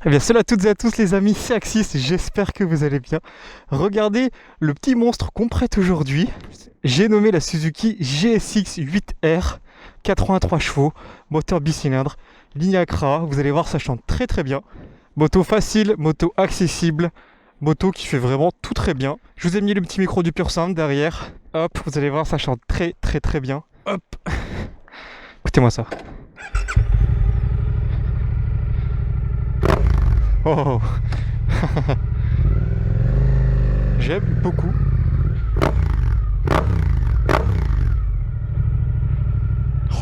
Eh bien, salut à toutes et à tous les amis, c'est Axis, j'espère que vous allez bien. Regardez le petit monstre qu'on prête aujourd'hui. J'ai nommé la Suzuki GSX 8R, 83 chevaux, moteur bicylindre, ligne Accra. Vous allez voir, ça chante très très bien. Moto facile, moto accessible, moto qui fait vraiment tout très bien. Je vous ai mis le petit micro du Pur Sound derrière. Hop, vous allez voir, ça chante très très très bien. Hop, écoutez-moi ça. Oh. J'aime beaucoup.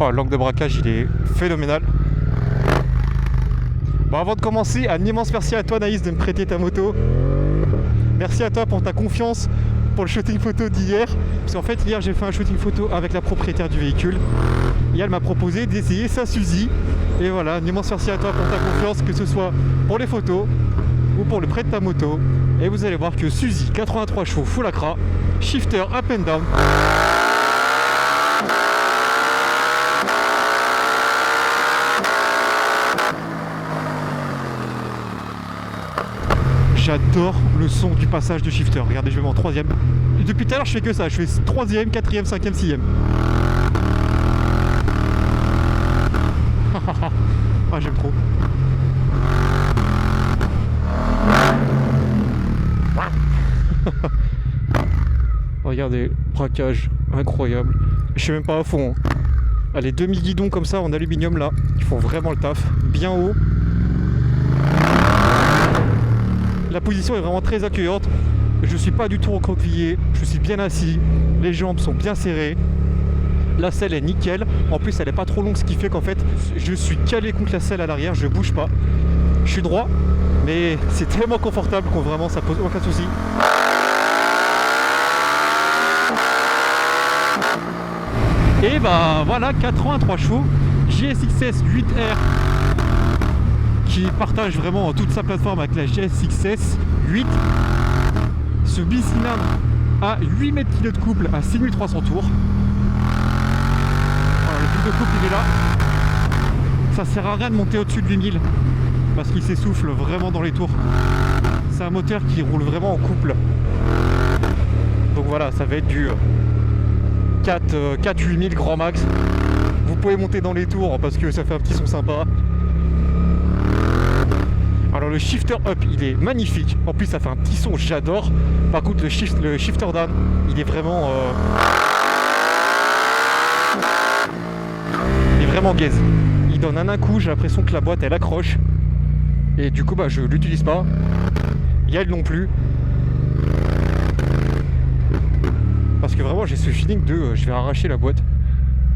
Oh, l'angle de braquage, il est phénoménal. Bon, avant de commencer, un immense merci à toi Naïs de me prêter ta moto. Merci à toi pour ta confiance pour le shooting photo d'hier. Parce qu'en fait, hier, j'ai fait un shooting photo avec la propriétaire du véhicule. Et elle m'a proposé d'essayer sa Suzy. Et voilà, un immense merci à toi pour ta confiance, que ce soit pour les photos ou pour le prêt de ta moto. Et vous allez voir que Suzy, 83 chevaux, full Accra, shifter up and down. J'adore le son du passage de shifter. Regardez, je vais en troisième. Et depuis tout à l'heure, je fais que ça. Je fais troisième, quatrième, cinquième, sixième. Ah, j'aime trop. Regardez, braquage incroyable. Je suis même pas à fond. Ah, les demi-guidons comme ça en aluminium là, ils font vraiment le taf. Bien haut. La position est vraiment très accueillante. Je suis pas du tout recroquevillé. Je suis bien assis. Les jambes sont bien serrées. La selle est nickel. En plus, elle est pas trop longue, ce qui fait qu'en fait, je suis calé contre la selle à l'arrière. Je bouge pas. Je suis droit, mais c'est tellement confortable qu'on vraiment ça pose aucun souci. Et bah voilà, 83 chevaux, GSX 8R qui partage vraiment toute sa plateforme avec la GSX 8. Ce bicylindre a 8 mètres kg de couple à 6300 tours. Voilà, le pic de couple il est là. Ça sert à rien de monter au-dessus de 8000 parce qu'il s'essouffle vraiment dans les tours. C'est un moteur qui roule vraiment en couple. Donc voilà, ça va être du 4-8000 grand max. Vous pouvez monter dans les tours parce que ça fait un petit son sympa. Alors le shifter up il est magnifique. En plus ça fait un petit son, j'adore. Par contre le shifter down il est vraiment il est vraiment gaze. Il donne un coup, j'ai l'impression que la boîte elle accroche. Et du coup bah je l'utilise pas. Yael non plus. Parce que vraiment j'ai ce feeling de je vais arracher la boîte.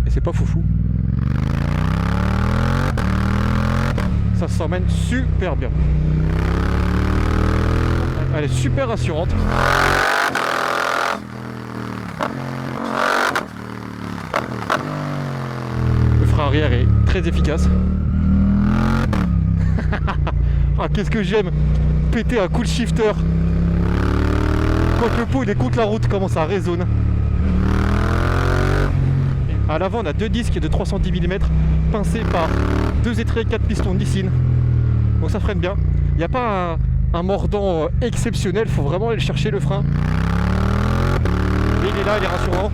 Et c'est pas foufou. Ça s'emmène super bien. Elle est super rassurante. Le frein arrière est très efficace. Ah, qu'est-ce que j'aime péter un coup de shifter. Quand le pot il est contre la route, comment ça résonne. À l'avant on a deux disques de 310 mm pincés par deux étriers 4 pistons Nissin. Donc ça freine bien. Il n'y a pas un mordant exceptionnel, il faut vraiment aller chercher le frein. Et il est là, il est rassurant.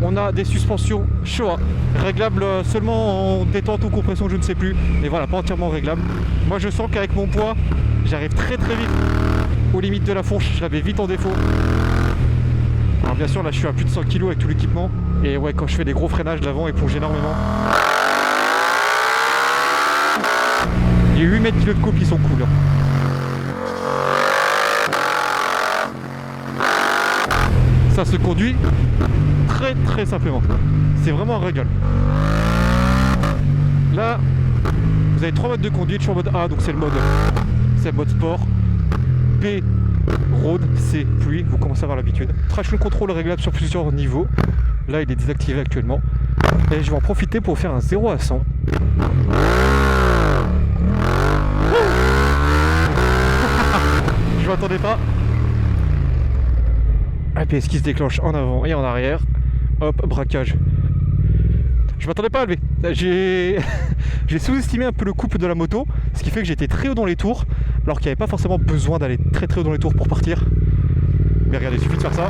On a des suspensions Showa, réglables seulement en détente ou compression, je ne sais plus. Mais voilà, pas entièrement réglables. Moi je sens qu'avec mon poids, j'arrive très très vite aux limites de la fourche, je l'avais vite en défaut. Alors bien sûr là je suis à plus de 100 kg avec tout l'équipement. Et ouais, quand je fais des gros freinages d'avant, il plonge énormément. Les 8 mètres kg de couple, ils sont cool. Ça se conduit très très simplement. C'est vraiment un régal. Là, vous avez 3 modes de conduite. Je suis en mode A, donc c'est le mode sport. B, road, C, pluie. Vous commencez à avoir l'habitude. Traction control réglable sur plusieurs niveaux. Là, il est désactivé actuellement. Et je vais en profiter pour faire un 0 à 100. Je m'attendais pas. ABS qui se déclenche en avant et en arrière. Hop, braquage. Je m'attendais pas à lever. J'ai j'ai sous-estimé un peu le couple de la moto, ce qui fait que j'étais très haut dans les tours, alors qu'il n'y avait pas forcément besoin d'aller très très haut dans les tours pour partir. Mais regardez, il suffit de faire ça.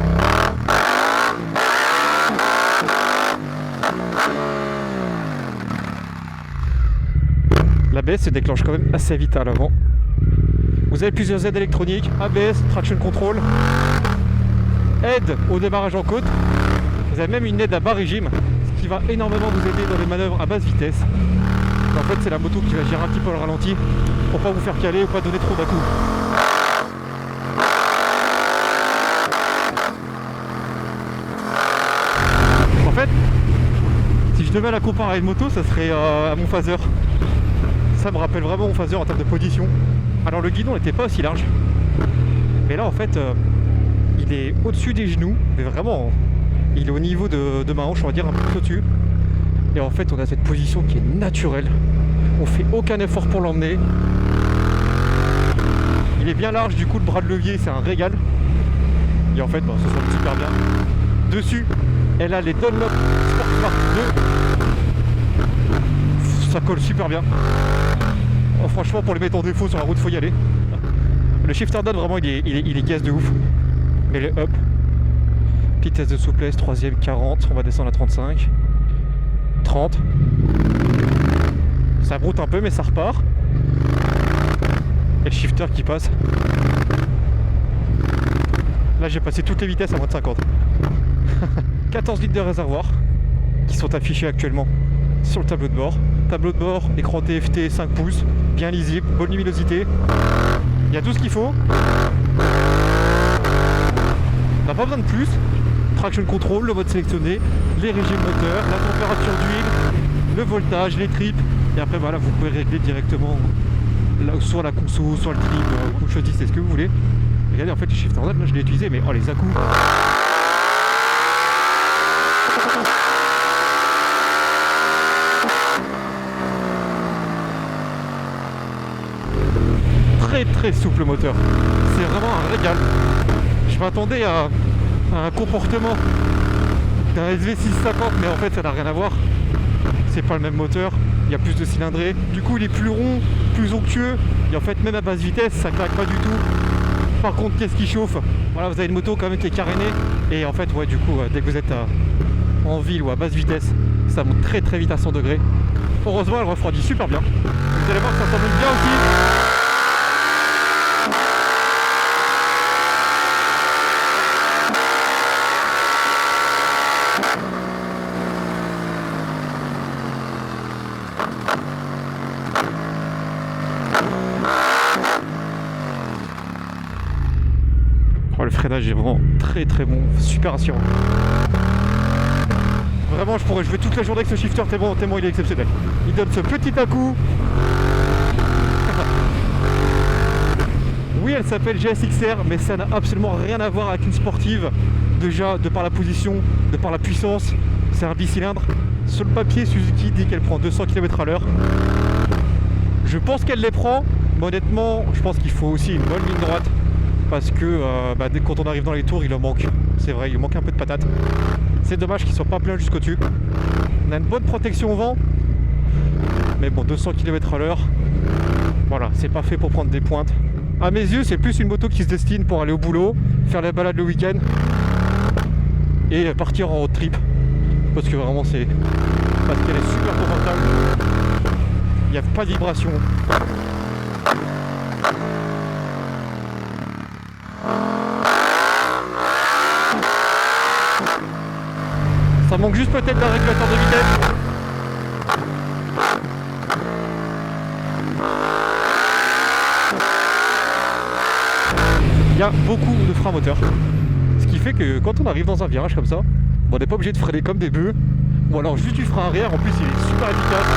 L'ABS se déclenche quand même assez vite à l'avant. Vous avez plusieurs aides électroniques, ABS, traction control, aide au démarrage en côte. Vous avez même une aide à bas régime, ce qui va énormément vous aider dans les manœuvres à basse vitesse. En fait, c'est la moto qui va gérer un petit peu le ralenti pour pas vous faire caler ou pas donner trop d'à-coups. En fait, si je devais la comparer à une moto, ça serait à mon phaser. Ça me rappelle vraiment mon phaser en termes de position. Alors le guidon n'était pas aussi large, mais là en fait il est au-dessus des genoux, mais vraiment il est au niveau de ma hanche, on va dire un peu plus au-dessus. Et en fait on a cette position qui est naturelle, on fait aucun effort pour l'emmener. Il est bien large, du coup le bras de levier c'est un régal. Et en fait ça sonne super bien. Dessus elle a les Dunlop Sportsmart 2. Ça colle super bien. Oh, franchement, pour les mettre en défaut sur la route, faut y aller. Le shifter down, vraiment, il est gaz de ouf. Mais le up, petite test de souplesse, 3ème 40, on va descendre à 35, 30. Ça broute un peu, mais ça repart. Et le shifter qui passe. Là, j'ai passé toutes les vitesses à moins de 50. 14 litres de réservoir qui sont affichés actuellement sur le tableau de bord. Tableau de bord, écran TFT 5 pouces, bien lisible, bonne luminosité. Il y a tout ce qu'il faut. On n'a pas besoin de plus. Traction control, le mode sélectionné, les régimes moteurs, la température d'huile, le voltage, les tripes. Et après voilà, vous pouvez régler directement là, soit la conso, soit le trip, vous choisissez ce que vous voulez. Regardez, en fait, le shifter down, là je l'ai utilisé, mais oh les à-coups. Très souple moteur, c'est vraiment un régal. Je m'attendais à un comportement d'un SV650, mais en fait ça n'a rien à voir, c'est pas le même moteur, il y a plus de cylindrée, du coup il est plus rond, plus onctueux, et en fait même à basse vitesse ça claque pas du tout. Par contre qu'est-ce qui chauffe, voilà, vous avez une moto quand même qui est carénée, et en fait ouais, du coup dès que vous êtes en ville ou à basse vitesse, ça monte très vite à 100 degrés. Heureusement elle refroidit super bien, vous allez voir que ça s'emmène bien aussi. Le freinage est vraiment très bon, super assurant. Vraiment, je pourrais jouer toute la journée avec ce shifter tellement il est exceptionnel. Il donne ce petit à-coup. Oui, elle s'appelle GSX-R, mais ça n'a absolument rien à voir avec une sportive. Déjà, de par la position, de par la puissance, c'est un bicylindre. Sur le papier, Suzuki dit qu'elle prend 200 km/h. Je pense qu'elle les prend, mais honnêtement, je pense qu'il faut aussi une bonne ligne droite. Parce que dès quand on arrive dans les tours, il en manque. C'est vrai, il manque un peu de patate. C'est dommage qu'il soit pas plein jusqu'au dessus. On a une bonne protection au vent. Mais bon, 200 km/h, voilà, c'est pas fait pour prendre des pointes. À mes yeux, c'est plus une moto qui se destine pour aller au boulot, faire la balade le week-end et partir en road trip. Parce que vraiment, parce qu'elle est super confortable. Il n'y a pas de vibration. Ça manque juste peut-être d'un régulateur de vitesse. Il y a beaucoup de freins moteurs. Ce qui fait que quand on arrive dans un virage comme ça, on n'est pas obligé de freiner comme des bœufs. Ou alors juste du frein arrière, en plus il est super efficace.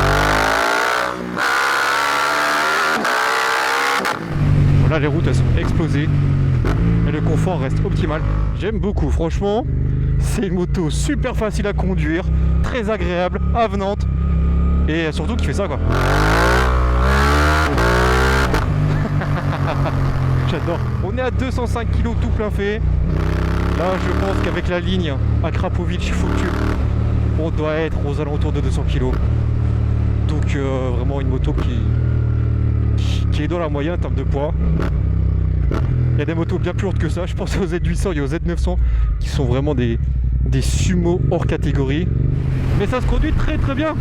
Voilà, les routes elles sont explosées. Et le confort reste optimal. J'aime beaucoup, franchement. C'est une moto super facile à conduire, très agréable, avenante, et surtout qui fait ça quoi. J'adore. On est à 205 kg tout plein fait. Là je pense qu'avec la ligne à Krapovic, il faut que on doit être aux alentours de 200 kg. Donc vraiment une moto qui est dans la moyenne en termes de poids. Il y a des motos bien plus lourdes que ça. Je pense aux Z800 et aux Z900 qui sont vraiment des sumo hors catégorie. Mais ça se conduit très très bien.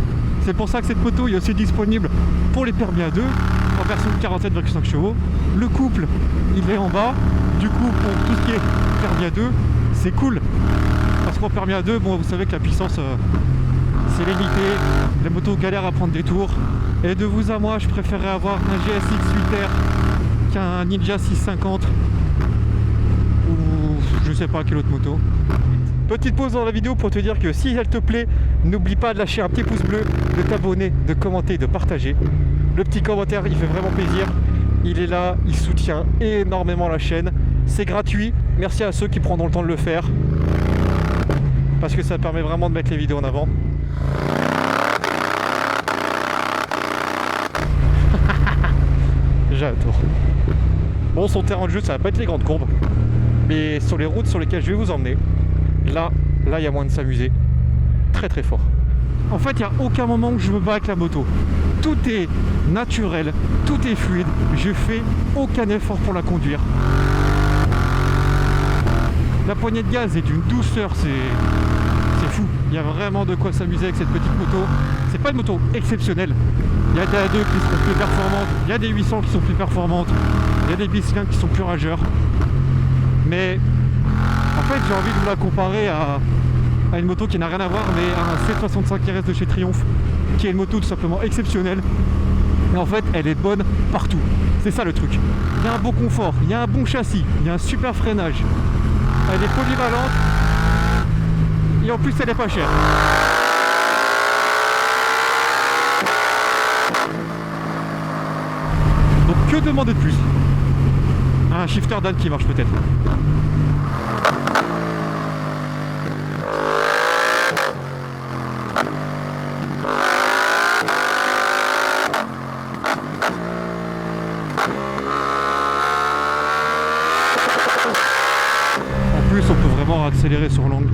C'est pour ça que cette moto est aussi disponible pour les permis à deux en version de 47,5 chevaux. Le couple, il est en bas. Du coup, pour tout ce qui est permis à deux, c'est cool. Parce qu'en permis à deux, bon, vous savez que la puissance, c'est limité. Les motos galèrent à prendre des tours. Et de vous à moi, je préférerais avoir un GSX 8R qu'un Ninja 650 ou je sais pas quelle autre moto. Petite pause dans la vidéo pour te dire que si elle te plaît, n'oublie pas de lâcher un petit pouce bleu, de t'abonner, de commenter, de partager. Le petit commentaire, il fait vraiment plaisir. Il est là, il soutient énormément la chaîne. C'est gratuit. Merci à ceux qui prendront le temps de le faire. Parce que ça permet vraiment de mettre les vidéos en avant. J'adore. Bon, son terrain de jeu, ça va pas être les grandes courbes. Mais sur les routes sur lesquelles je vais vous emmener, là, il y a moyen de s'amuser. Très très fort. En fait, il n'y a aucun moment où je me bats avec la moto. Tout est naturel, tout est fluide. Je fais aucun effort pour la conduire. La poignée de gaz est d'une douceur, c'est fou. Il y a vraiment de quoi s'amuser avec cette petite moto. C'est pas une moto exceptionnelle. Il y a des A2 qui seront plus performantes, il y a des 800 qui sont plus performantes, il y a des bicylindres qui sont plus rageurs. Mais en fait, j'ai envie de vous la comparer à une moto qui n'a rien à voir, mais à un C65 RS de chez Triumph, qui est une moto tout simplement exceptionnelle. Et en fait, elle est bonne partout. C'est ça le truc. Il y a un bon confort, il y a un bon châssis, il y a un super freinage. Elle est polyvalente et en plus, elle est pas chère. Donc, que demander de plus? Un shifter d'âne qui marche peut-être. On peut vraiment accélérer sur l'angle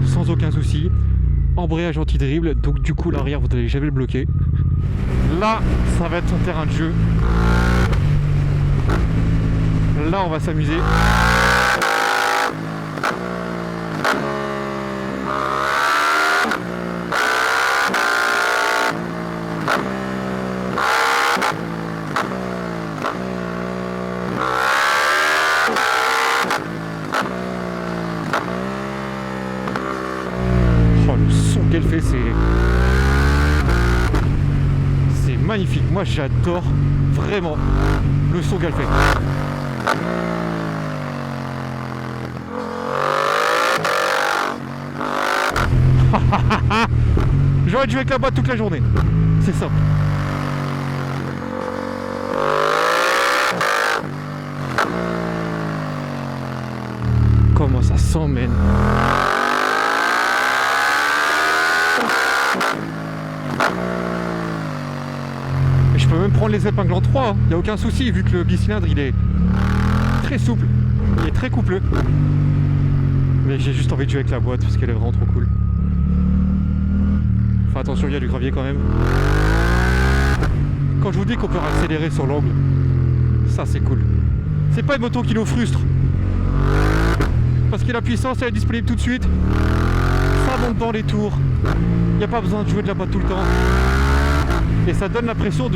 sans aucun souci. Embrayage anti-dribble, donc du coup l'arrière vous n'allez jamais le bloquer. Là ça va être son terrain de jeu. Là on va s'amuser. Qu'elle fait, c'est magnifique. Moi j'adore vraiment le son qu'elle fait. J'aurais dû avec la boîte toute la journée. C'est simple. Comment ça s'emmène. Je peux même prendre les épingles en 3, il n'y a aucun souci vu que le bicylindre il est très souple, il est très coupleux. Mais j'ai juste envie de jouer avec la boîte parce qu'elle est vraiment trop cool. Enfin attention, il y a du gravier quand même. Quand je vous dis qu'on peut accélérer sur l'angle, ça c'est cool. C'est pas une moto qui nous frustre. Parce que la puissance elle est disponible tout de suite. Ça monte dans les tours. Il n'y a pas besoin de jouer de la boîte tout le temps. Et ça donne l'impression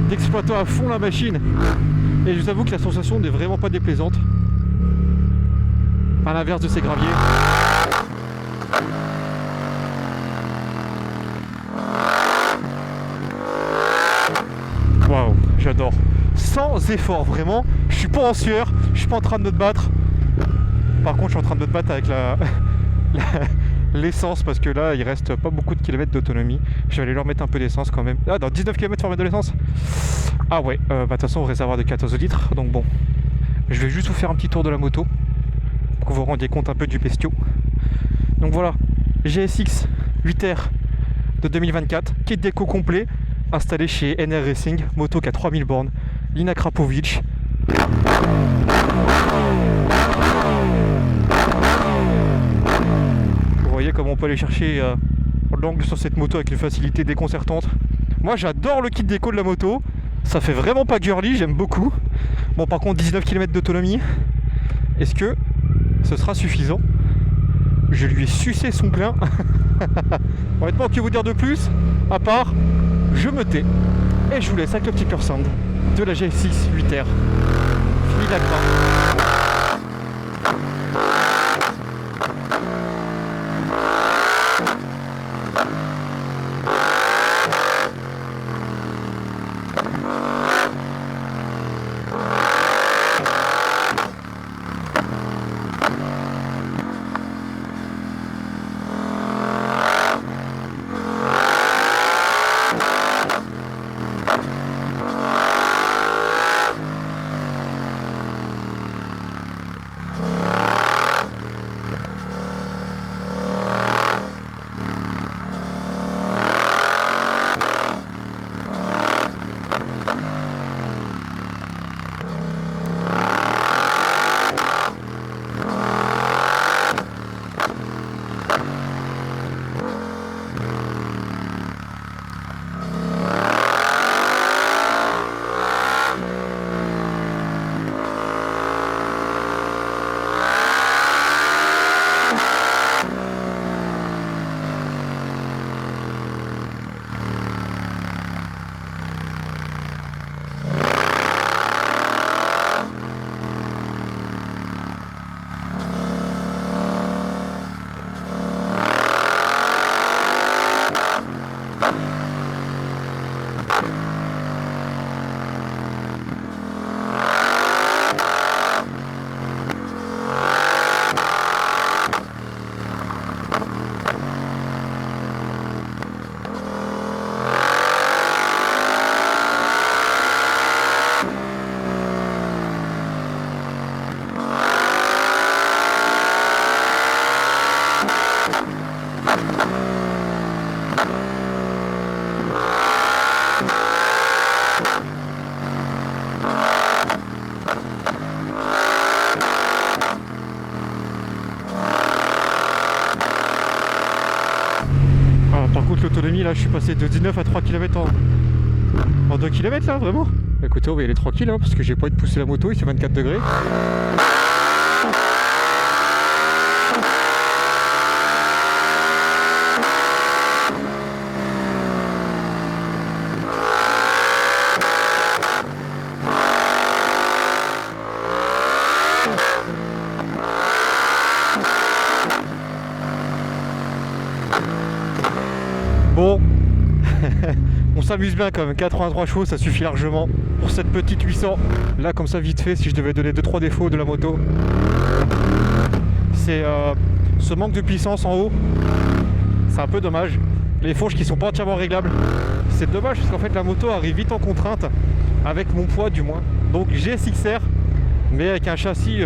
d'exploiter à fond la machine. Et je vous avoue que la sensation n'est vraiment pas déplaisante. À l'inverse de ces graviers. Waouh, j'adore. Sans effort, vraiment. Je suis pas en sueur, je suis pas en train de me battre. Par contre, je suis en train de me battre avec l'essence parce que là il reste pas beaucoup de kilomètres d'autonomie. Je vais aller leur mettre un peu d'essence quand même. Ah, dans 19 km faut remettre de l'essence. Ah ouais, de toute façon au réservoir de 14 litres. Donc bon, je vais juste vous faire un petit tour de la moto pour que vous vous rendiez compte un peu du bestiau. Donc voilà, GSX 8R de 2024, kit déco complet, installé chez NR Racing, moto qui a 3000 bornes, Lina Krapovic. Vous voyez comme on peut aller chercher l'angle sur cette moto avec les facilités déconcertantes. Moi j'adore le kit déco de la moto, ça fait vraiment pas girly, j'aime beaucoup. Bon par contre 19 km d'autonomie, est-ce que ce sera suffisant? Je lui ai sucé son plein. Honnêtement, que vous dire de plus? À part, je me tais et je vous laisse avec le petit pur sound de la GSX 8R. Fini la gras. L'autonomie là, je suis passé de 19 à 3 km en 2 km là, vraiment. Écoutez, on va y aller tranquille hein, parce que j'ai pas envie de pousser la moto, il fait 24 degrés. Bon, on s'amuse bien quand même, 83 chevaux ça suffit largement pour cette petite 800. Là comme ça vite fait, si je devais donner 2-3 défauts de la moto, c'est ce manque de puissance en haut, c'est un peu dommage. Les fourches qui sont pas entièrement réglables, c'est dommage parce qu'en fait la moto arrive vite en contrainte, avec mon poids du moins. Donc GSX-R, mais avec un châssis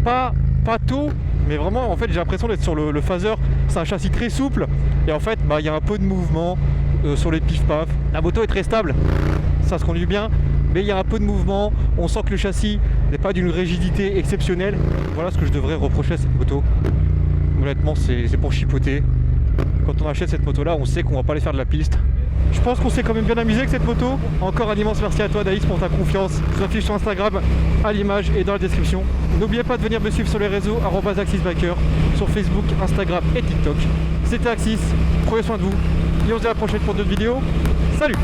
pas tôt, mais vraiment en fait j'ai l'impression d'être sur le phaser. C'est un châssis très souple et en fait il y a un peu de mouvement sur les pif-paf. La moto est très stable, ça se conduit bien, mais il y a un peu de mouvement, on sent que le châssis n'est pas d'une rigidité exceptionnelle. Voilà ce que je devrais reprocher à cette moto. Honnêtement c'est pour chipoter. Quand on achète cette moto là, on sait qu'on va pas aller faire de la piste. Je pense qu'on s'est quand même bien amusé avec cette moto. Encore un immense merci à toi Daïs pour ta confiance. Je vous affiche sur Instagram à l'image et dans la description. N'oubliez pas de venir me suivre sur les réseaux @AxisBiker, sur Facebook, Instagram et TikTok. C'était Axis, prenez soin de vous et on se dit à la prochaine pour d'autres vidéos. Salut!